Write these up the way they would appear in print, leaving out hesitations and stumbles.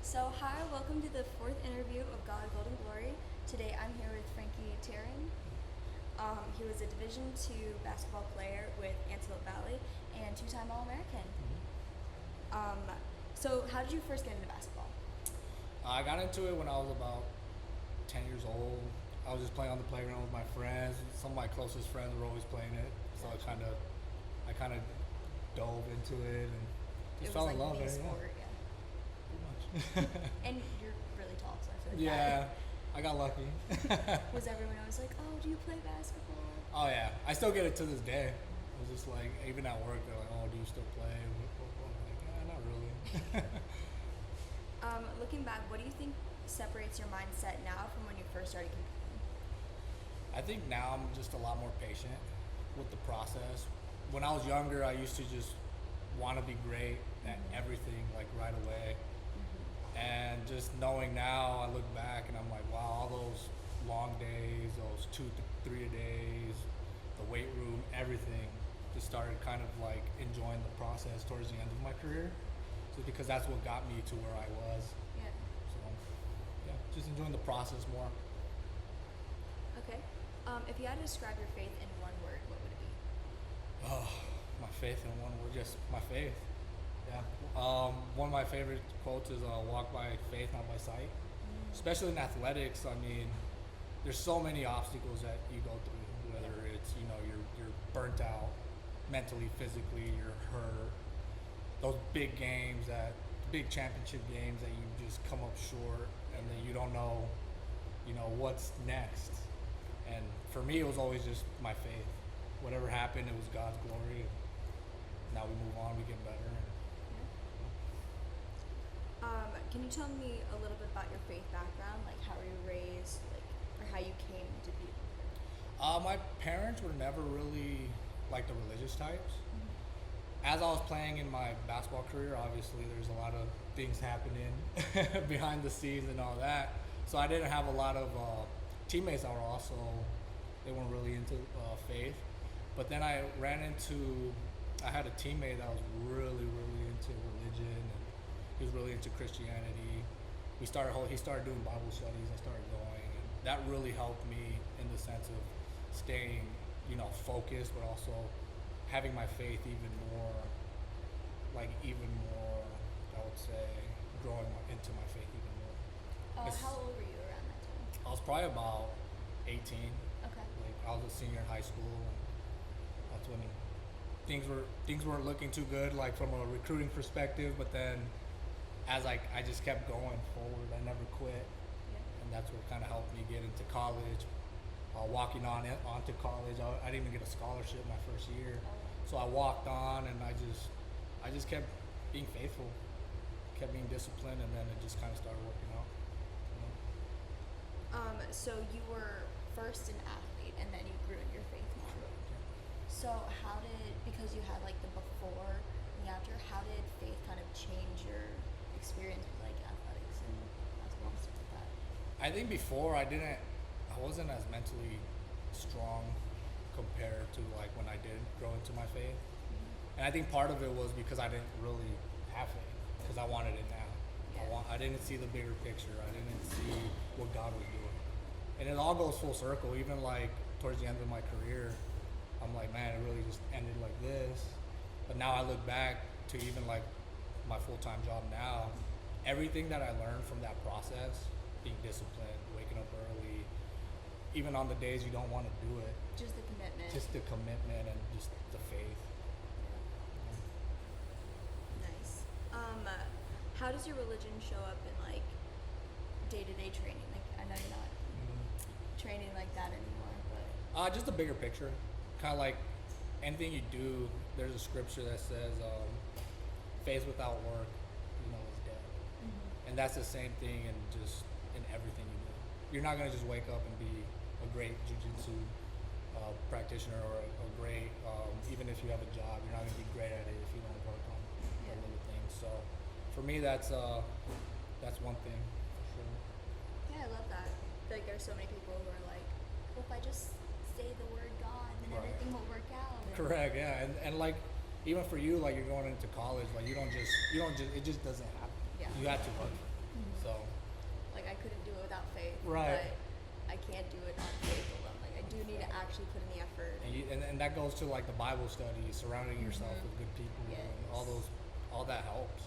So, hi, welcome to the fourth interview of God Golden Glory. Today I'm here with Franky Teran. He was a Division II basketball player with Antelope Valley and two-time All-American. So, how did you first get into basketball? I got into it when I was about 10 years old. I was just playing on the playground with my friends. Some of my closest friends were always playing it, so I kind of dove into it and just fell in love the with it. sport, yeah. Pretty much. And you're really tall, so I feel like Yeah, I got lucky. was everyone always like, "Oh, do you play basketball?" Oh yeah, I still get it to this day. It was just like, even at work, they're like, "Oh, do you still play?" I'm like, "Yeah, not really." Looking back, what do you think separates your mindset now from when you first started competing? I think now I'm just a lot more patient with the process. When I was younger, I used to just want to be great at everything, like right away. And just knowing now, I look back and I'm like, wow, all those long days, those 2 to 3 days, the weight room, everything, just started kind of like enjoying the process towards the end of my career. Just because that's what got me to where I was. Yeah. So, yeah, just enjoying the process more. Okay. If you had to describe your faith in one word, what would it be? Oh, my faith in one word, just my faith. Yeah. One of my favorite quotes is walk by faith, not by sight. Especially in athletics, I mean, there's so many obstacles that you go through, whether it's, you're burnt out mentally, physically, you're hurt. Those big games, big championship games that you just come up short and then you don't know, what's next. And for me, it was always just my faith. Whatever happened, it was God's glory. Now we move on, we get better. Can you tell me a little bit about your faith background, like how were you raised, or how you came to be? My parents were never really like the religious types. As I was playing in my basketball career, obviously there's a lot of things happening behind the scenes and all that. So I didn't have a lot of teammates that were also, they weren't really into faith. But then I had a teammate that was really, really into religion, and he was really into Christianity. He started doing Bible studies. I started going, and that really helped me in the sense of staying, focused, but also having my faith even more, I would say, growing into my faith even more. How old were you around that time? I was probably about 18. Okay. I was a senior in high school, and that's when things weren't looking too good, like from a recruiting perspective. But then, as I just kept going forward, I never quit, and that's what kind of helped me get into college. Walking onto college, I didn't even get a scholarship my first year, so I walked on, and I just kept being faithful, kept being disciplined, and then it just kind of started working out. So you were first an athlete, and then you grew in your faith more. So because you had like the before and the after, how did faith kind of change your experience with like athletics and basketball and stuff like that? I think before I wasn't as mentally strong compared to like when I did grow into my faith. And I think part of it was because I didn't really have faith, because I wanted it now. I didn't see the bigger picture. I didn't see what God was doing. And it all goes full circle. Even like towards the end of my career, I'm like, man, it really just ended like this. But now I look back to even like my full-time job now, everything that I learned from that process, being disciplined, waking up early, even on the days you don't want to do it. Just the commitment. Just the commitment and just the faith. Nice. How does your religion show up in like day-to-day training? Like I know you're not training like that anymore, but Just a bigger picture. Kind of like anything you do, there's a scripture that says, faith without work, is dead. And that's the same thing in everything you do. You're not going to just wake up and be a great jiu-jitsu practitioner or a great, even if you have a job, you're not going to be great at it if you don't work on the little things. So for me, that's one thing for sure. yeah, I love that. I feel like there's so many people who are like, well, if I just say the word God, then Right. everything will work out. Correct, yeah. And like, even for you, like you're going into college, like you don't just, it just doesn't happen. Yeah. You have to work. So, Like I couldn't do it without faith. Right. But I can't do it on faith alone. Like I do need to actually put in the effort. and that goes to like the Bible study, surrounding yourself with good people, and Yes. all that helps.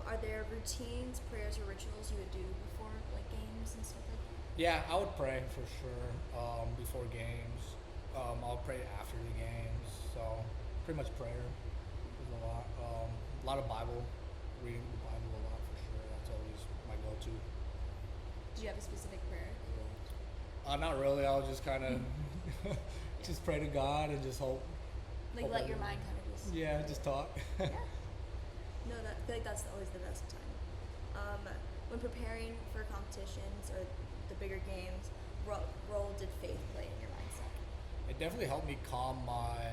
Are there routines, prayers, or rituals you would do before like games and stuff like that? Yeah, I would pray for sure before games. I'll pray after the games. So pretty much prayer is a lot of Bible, reading the Bible a lot for sure. That's always my go-to. Do you have a specific prayer? Not really. I'll just kind of just pray to God and just hope. Like hope let your everything- mind kind of just. Yeah, just talk. Yeah. No, I feel like that's always the best time. When preparing for competitions or the bigger games, what role did faith play in your mindset? It definitely helped me calm my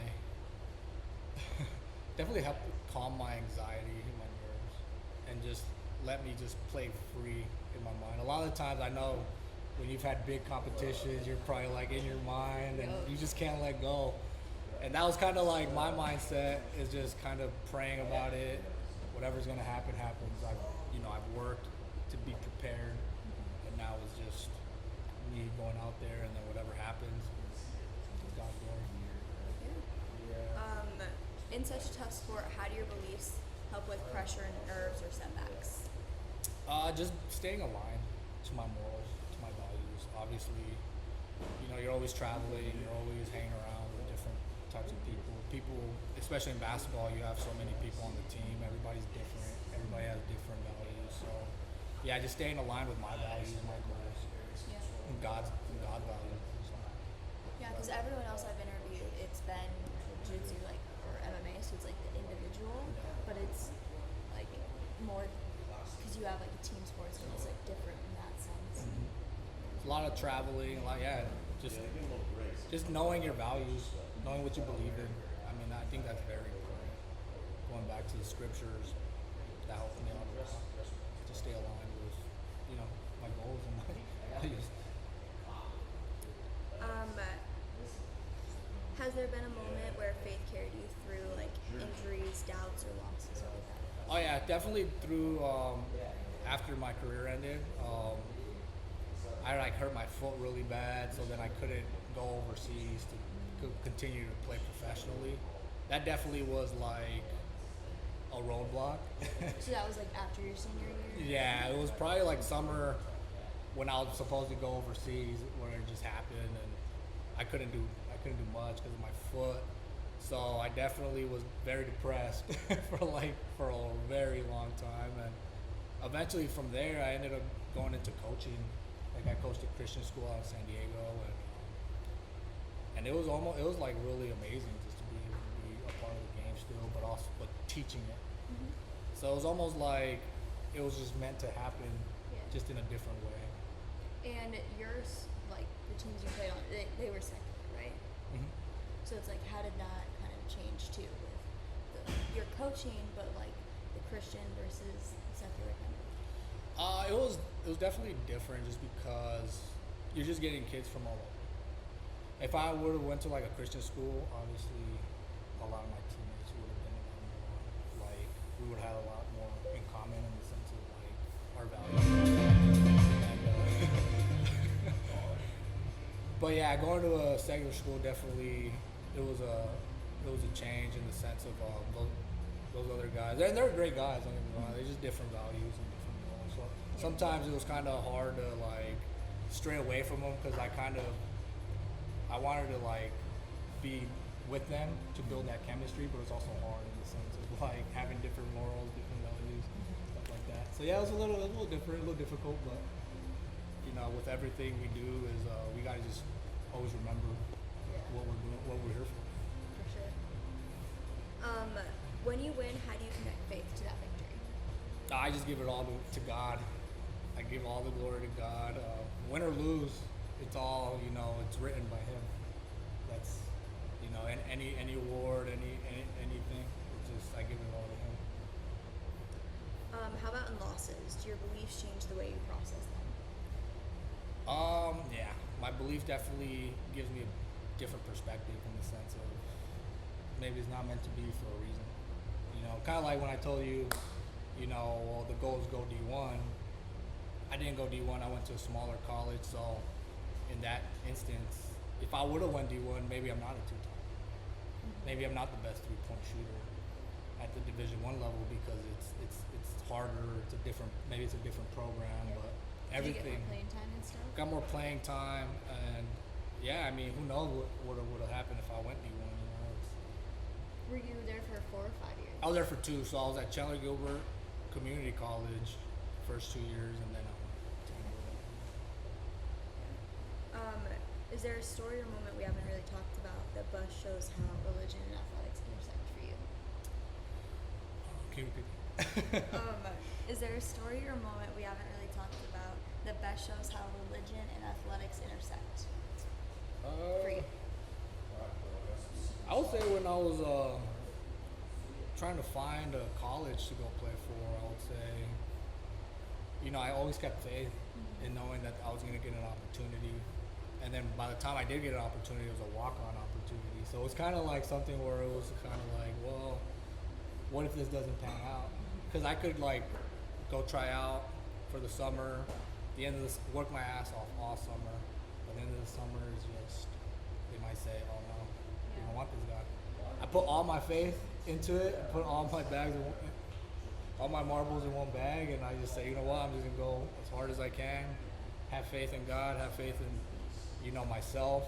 anxiety and my nerves, and just let me just play free in my mind. A lot of the times I know when you've had big competitions, you're probably like in your mind and you just can't let go. And that was kind of like my mindset, is just kind of praying about it. Whatever's gonna happen happens. I've worked to be prepared, and now it's just me going out there, and then whatever happens, it's God's glory. In such a tough sport, how do your beliefs help with pressure and nerves or setbacks? Just staying aligned to my morals, to my values. Obviously, you're always traveling, you're always hanging around with different types of people. People, especially in basketball, you have so many people on the team. Everybody's different. Everybody has different values. So, yeah, just staying aligned with my values, my goals, Yeah. and God's values. So, Yeah, because everyone else I've interviewed, it's been jiu-jitsu, like, or MMA, so it's like the individual, but it's like more because you have like a team sport, so it's like different in that sense. It's a lot of traveling, just knowing your values, knowing what you believe in. I mean, I think that's very important. Going back to the scriptures, that helps me out a lot to stay aligned with, my goals and my values. Has there been a moment where faith carried you through like injuries, doubts, or losses like that? Oh yeah, definitely through after my career ended. I like hurt my foot really bad, so then I couldn't go overseas to continue to play professionally. That definitely was like a roadblock. So that was like after your senior year? Yeah, it was probably like summer when I was supposed to go overseas, where it just happened, and I couldn't do much because of my foot. So I definitely was very depressed for a very long time, and eventually from there I ended up going into coaching. Like I coached at Christian school out in San Diego, and it was like really amazing just to be able to be a part of the game still, but teaching it. Mm-hmm. So it was almost like it was just meant to happen, just in a different way. And yours, like the teams you played on, they were secular, right? Mm-hmm. So it's like, how did that kind of change too with your coaching, but like the Christian versus secular kind of? It was definitely different, just because you're just getting kids from all over. If I would have went to like a Christian school, obviously a lot of my teammates would have been a lot more like, we would have had a lot more in common in the sense of like our values. But yeah, going to a secular school definitely it was a change in the sense of those other guys, and they're great guys. Don't get me wrong, they're just different values and different goals. So sometimes it was kind of hard to like stray away from them, because I wanted to like be with them to build that chemistry, but it's also hard in the sense of like having different morals, different values, stuff like that. So yeah, it was a little different, a little difficult, but with everything we do is we gotta just always remember what we're doing, what we're here for. For sure. When you win, how do you connect faith to that victory? I just give it all to God. I give all the glory to God. Win or lose, it's all it's written by Him. That's any award, anything. It's just I give it all to Him. How about in losses? Do your beliefs change the way you process them? Yeah, my belief definitely gives me a different perspective, in the sense of maybe it's not meant to be for a reason. Kind of like when I told you you know, well, the goal is go D1. I didn't go D1. I went to a smaller college. So in that instance, if I would have went D1, maybe I'm not a two-time. Maybe I'm not the best three-point shooter at the Division I level because it's harder. It's a different, maybe it's a different program, but everything. Did you get more playing time and stuff? Got more playing time, and yeah, I mean, who knows what would have happened if I went D1? You know, Were you there for 4 or 5 years? I was there for 2, so I was at Chandler Gilbert Community College first 2 years, and then I went to Is there a story or moment we haven't really talked about that best shows how religion and athletics intersect for you? Can you repeat? Is there a story or moment we haven't really talked about that best shows how religion and athletics intersect for you? I would say when I was trying to find a college to go play for, I would say, you know, I always kept faith in knowing that I was going to get an opportunity. And then by the time I did get an opportunity, it was a walk-on opportunity. So it's kind of like something where it was kind of like, well, what if this doesn't pan out? Because I could like go try out for the summer, the end of this, work my ass off all summer. But the end of the summer is just, they might say, oh no, we don't want this guy. I put all my faith into it. I put all my bags, all my marbles in one bag, and I just say, you know what, I'm just gonna go as hard as I can. Have faith in God. Have faith in, you know, myself.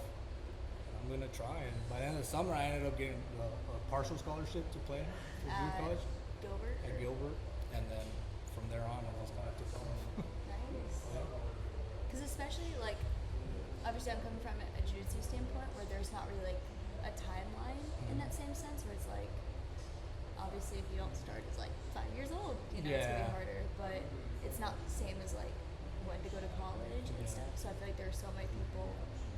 I'm gonna try. And by the end of the summer, I ended up getting a partial scholarship to play for junior college Gilbert? at Gilbert, and then from there on, I just kind of took off. Nice. Because especially like, obviously I'm coming from a jiu-jitsu standpoint where there's not really like a timeline in that same sense where it's like, obviously if you don't start as like 5 years old, you know, it's gonna be harder, but it's not the same as like when to go to college and stuff. So I feel like there are so many people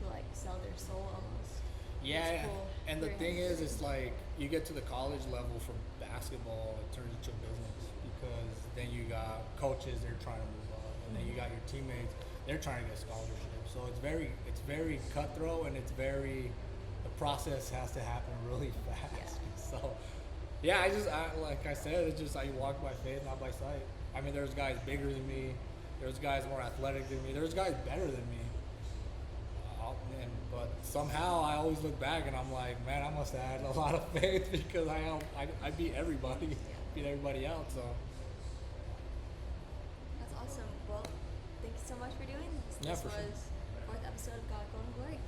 who like sell their soul almost. Yeah, cool. and the Very thing nice. is, it's like you get to the college level for basketball, it turns into a business because then you got coaches, they're trying to move up, and then you got your teammates, they're trying to get scholarships. So it's very cutthroat, and it's very, the process has to happen really fast. So yeah, like I said, it's just I walk by faith, not by sight. I mean, there's guys bigger than me, there's guys more athletic than me, there's guys better than me. But somehow I always look back and I'm like, man, I must have had a lot of faith because I beat everybody, beat everybody out. So That's awesome. Well, thank you so much for doing this. Yeah, This for was sure. 4th episode of God, Gold, and Glory.